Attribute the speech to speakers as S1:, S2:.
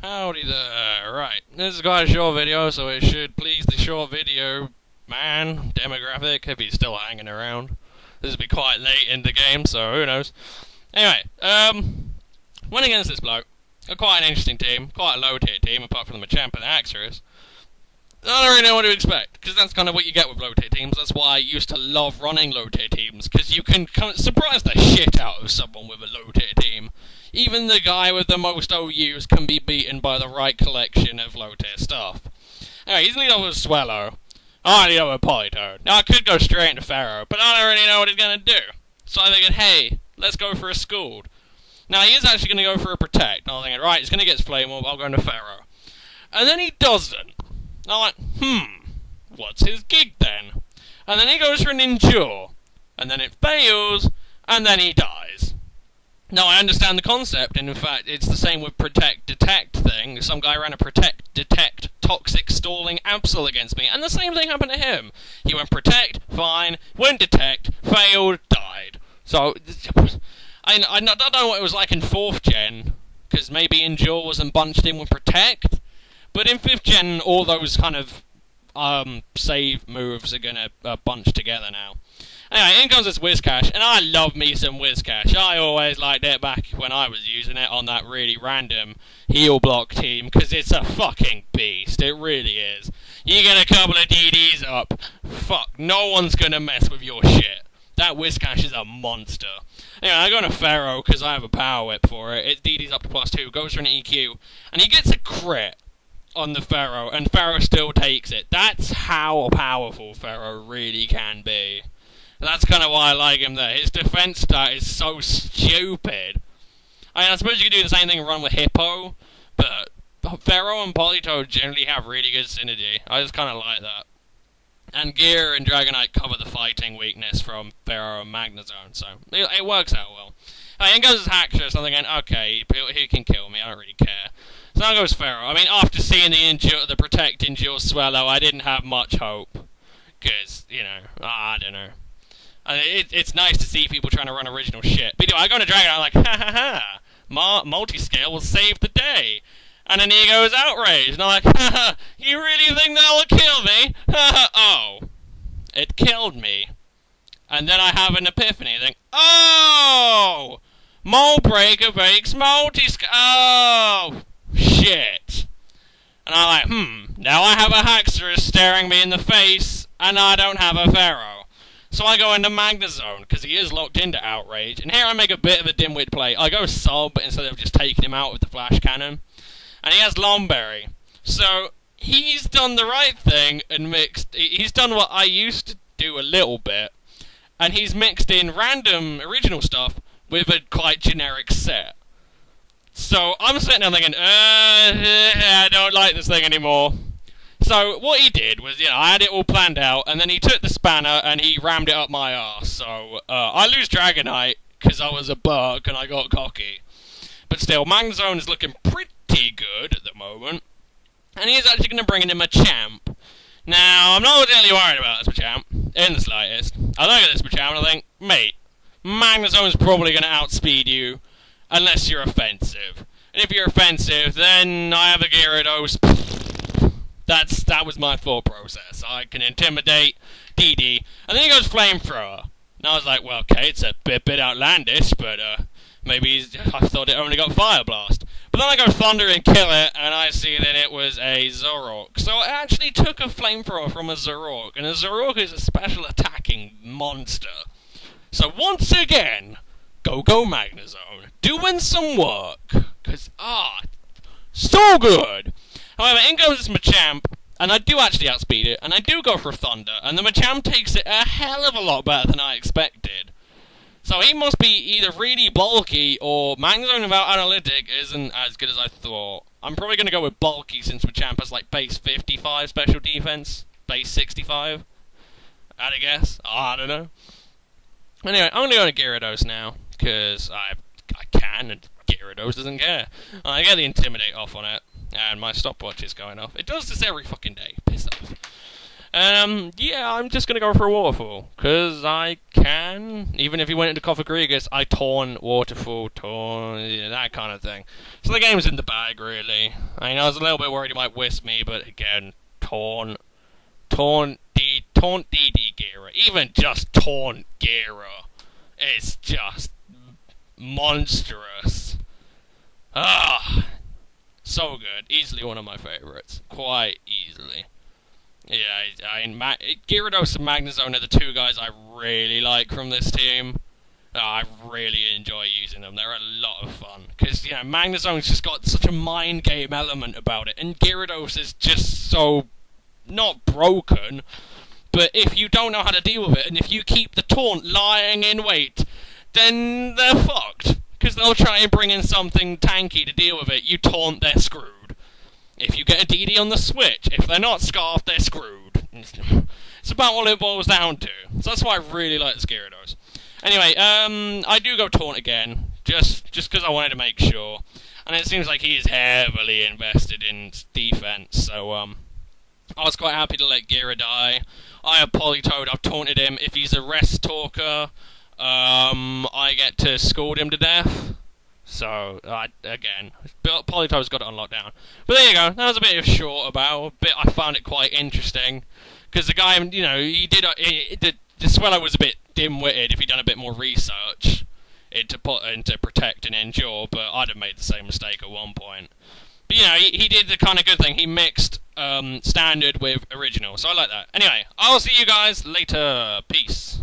S1: Howdy there. Right, this is quite a short video, so it should please the short video man demographic if he's still hanging around. This will be quite late in the game, so who knows. Anyway, went against this bloke. Got quite an interesting team, quite a low tier team, apart from the Machamp and the Axorus. I don't really know what to expect, because that's kind of what you get with low tier teams. That's why I used to love running low tier teams, because you can surprise the shit out of someone with a low tier team. Even the guy with the most OUs can be beaten by the right collection of low tier stuff. Anyway, he's leading over with Swellow. I lead over with Politoed. Now I could go straight into Pharaoh, but I don't really know what he's going to do. So I figured, hey, let's go for a Scald. Now he is actually going to go for a Protect. And I'm thinking, right, he's going to get Flame Orb, I'll go into Pharaoh. And then he doesn't. And I'm like, what's his gig then? And then he goes for an Endure. And then it fails, and then he dies. Now, I understand the concept, and in fact, it's the same with Protect, Detect thing. Some guy ran a Protect, Detect, Toxic, Stalling Absol against me, and the same thing happened to him. He went Protect, fine, went Detect, failed, died. So, I don't know what it was like in 4th gen, because maybe Endure wasn't bunched in with Protect, but in 5th gen, all those kind of save moves are gonna bunch together now. Anyway, in comes this Whiscash, and I love me some Whiscash. I always liked it back when I was using it on that really random heal block team, because it's a fucking beast. It really is. You get a couple of DDs up, fuck, no one's gonna mess with your shit. That Whiscash is a monster. Anyway, I go to Pharaoh, because I have a Power Whip for it. It DDs up to +2, goes for an EQ, and he gets a crit on the Pharaoh, and Pharaoh still takes it. That's how powerful Pharaoh really can be. That's kind of why I like him there. His defense stat is so stupid. I mean, I suppose you could do the same thing and run with Hippo, but Pharaoh and Politoed generally have really good synergy. I just kind of like that. And Gear and Dragonite cover the fighting weakness from Pharaoh and Magnezone, so it works out well. In goes his Haxorus, I'm thinking, okay, he can kill me, I don't really care. So now goes Pharaoh. I mean, after seeing the Protect Endure Swallow, I didn't have much hope. Because, you know, I don't know. It's nice to see people trying to run original shit. But anyway, I go into Dragon, I'm like, ha ha ha, multi-scale will save the day. And then he goes Outrage, and I'm like, ha ha, you really think that'll kill me? Ha ha, oh. It killed me. And then I have an epiphany, I think, oh! Mold Breaker breaks multi-scale, oh, shit. And I'm like, now I have a Haxorus staring me in the face, and I don't have a Pharaoh. So I go into Magnezone, because he is locked into Outrage, and here I make a bit of a dimwit play. I go Sub instead of just taking him out with the Flash Cannon. And he has Lomberry. So, he's done the right thing and he's done what I used to do a little bit, and he's mixed in random original stuff with a quite generic set. So, I'm sitting there thinking, I don't like this thing anymore. So, what he did was, I had it all planned out, and then he took the spanner and he rammed it up my arse. So, I lose Dragonite, because I was a bug and I got cocky. But still, Magnezone is looking pretty good at the moment. And he is actually going to bring in a Machamp. Now, I'm not really worried about this Machamp, in the slightest. I look at this Machamp and I think, mate, Magnezone's probably going to outspeed you, unless you're offensive. And if you're offensive, then I have a Gyarados. That was my thought process. I can intimidate DD, and then he goes Flamethrower. And I was like, well, okay, it's a bit outlandish, but maybe I thought it only got Fire Blast. But then I go Thunder and kill it, and I see that it was a Zoroark. So I actually took a Flamethrower from a Zoroark, and a Zoroark is a special attacking monster. So once again, go Magnezone, doing some work, because, so good! However, in goes this Machamp, and I do actually outspeed it, and I do go for Thunder, and the Machamp takes it a hell of a lot better than I expected. So he must be either really bulky, or Magnezone without Analytic isn't as good as I thought. I'm probably going to go with bulky, since Machamp has like base 55 special defense, base 65. I'd guess. I don't know. Anyway, I'm going to go to Gyarados now, because I can, and Gyarados doesn't care. I get the Intimidate off on it. And my stopwatch is going off. It does this every fucking day. Piss off. Yeah, I'm just gonna go for a waterfall, because I can. Even if he went into Cofagrigus, I taunt, waterfall, taunt, yeah, that kind of thing. So the game's in the bag, really. I mean, I was a little bit worried he might wisp me, but again, taunt, taunt DD Gira. Even just taunt Gira. It's just monstrous. Ah, so good. Easily one of my favourites. Quite easily. Yeah, Gyarados and Magnezone are the two guys I really like from this team. I really enjoy using them. They're a lot of fun. Because, you know, Magnezone's just got such a mind game element about it. And Gyarados is just so, not broken, but if you don't know how to deal with it, and if you keep the taunt lying in wait, then they're fucked. Because they'll try and bring in something tanky to deal with it. You taunt, they're screwed. If you get a DD on the switch, if they're not Scarfed, they're screwed. It's about what it boils down to. So that's why I really like the Gyarados. Anyway, I do go taunt again, just because I wanted to make sure. And it seems like he is heavily invested in defense, so I was quite happy to let Gira die. I have Politoed, I've taunted him. If he's a rest talker, I get to scold him to death. So, again, Politoed's got it on lockdown. But there you go, that was a bit of short about, but I found it quite interesting. Because the guy, you know, the Swellow was a bit dim-witted if he'd done a bit more research into Protect and Endure, but I'd have made the same mistake at one point. But, you know, he did the kind of good thing. He mixed Standard with Original, so I like that. Anyway, I'll see you guys later. Peace.